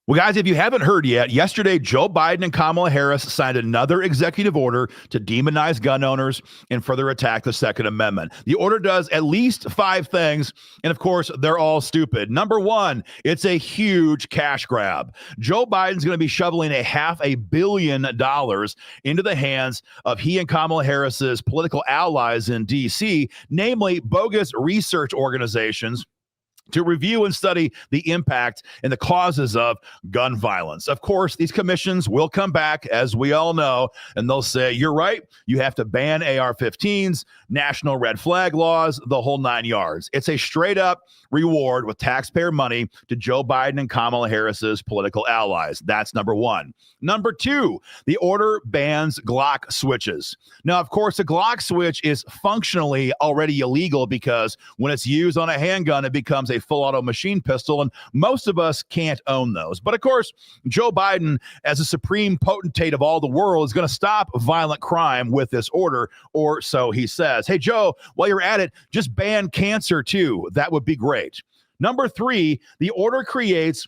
Well, guys, if you haven't heard yet, yesterday, Joe Biden and Kamala Harris signed another executive order to demonize gun owners and further attack the Second Amendment. The order does at least 5 things, and of course, they're all stupid. Number 1, it's a huge cash grab. Joe Biden's going to be shoveling $500 million into the hands of he and Kamala Harris's political allies in D.C., namely bogus research organizations, to review and study the impact and the causes of gun violence. Of course, these commissions will come back, as we all know, and they'll say, you're right, you have to ban AR-15s, national red flag laws, the whole 9 yards. It's a straight up reward with taxpayer money to Joe Biden and Kamala Harris's political allies. That's number 1. Number 2, the order bans Glock switches. Now, of course, a Glock switch is functionally already illegal because when it's used on a handgun, it becomes a full auto machine pistol, and most of us can't own those. But of course, Joe Biden, as a supreme potentate of all the world, is going to stop violent crime with this order, or so he says. Hey, Joe, while you're at it, just ban cancer too. That would be great. Number 3, the order creates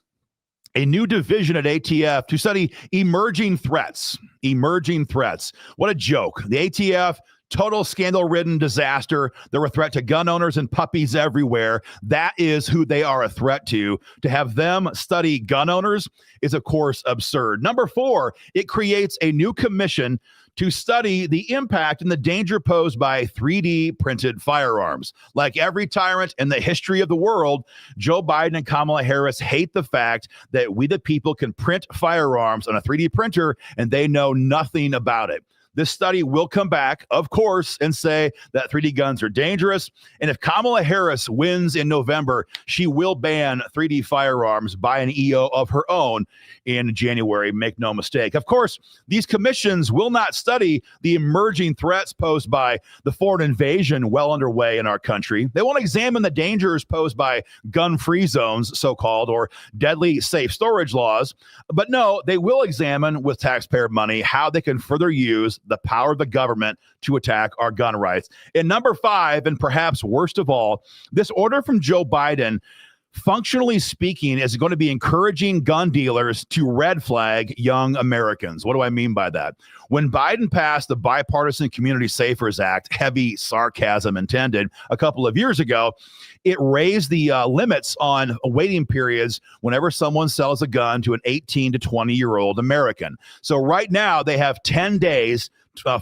a new division at ATF to study emerging threats. Emerging threats. What a joke. The ATF, total scandal-ridden disaster. They're a threat to gun owners and puppies everywhere. That is who they are a threat to. To have them study gun owners is, of course, absurd. Number 4, it creates a new commission to study the impact and the danger posed by 3D printed firearms. Like every tyrant in the history of the world, Joe Biden and Kamala Harris hate the fact that we the people can print firearms on a 3D printer and they know nothing about it. This study will come back, of course, and say that 3D guns are dangerous. And if Kamala Harris wins in November, she will ban 3D firearms by an EO of her own in January. Make no mistake. Of course, these commissions will not study the emerging threats posed by the foreign invasion well underway in our country. They won't examine the dangers posed by gun-free zones, so-called, or deadly safe storage laws. But no, they will examine with taxpayer money how they can further use the power of the government to attack our gun rights. And number 5, and perhaps worst of all, this order from Joe Biden, functionally speaking, is going to be encouraging gun dealers to red flag young Americans. What do I mean by that? When Biden passed the Bipartisan Community Safers Act, heavy sarcasm intended, a couple of years ago, it raised the limits on waiting periods whenever someone sells a gun to an 18 to 20-year-old American. So right now they have 10 days,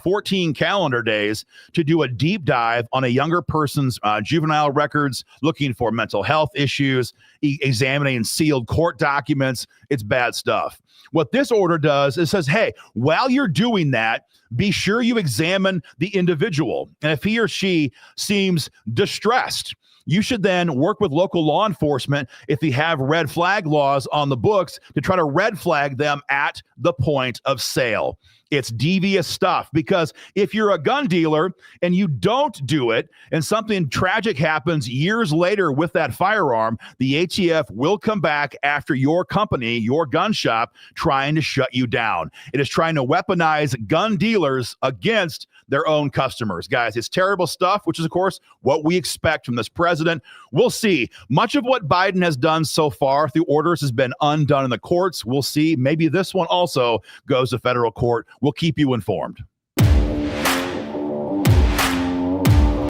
14 calendar days to do a deep dive on a younger person's juvenile records, looking for mental health issues, examining sealed court documents. It's bad stuff. What this order does is says, hey, while you're doing that, be sure you examine the individual. And if he or she seems distressed, you should then work with local law enforcement if they have red flag laws on the books to try to red flag them at the point of sale. It's devious stuff, because if you're a gun dealer and you don't do it and something tragic happens years later with that firearm, the ATF will come back after your company, your gun shop, trying to shut you down. It is trying to weaponize gun dealers against their own customers. Guys, it's terrible stuff, which is, of course, what we expect from this president. We'll see. Much of what Biden has done so far through orders has been undone in the courts. We'll see. Maybe this one also goes to federal court. We'll keep you informed.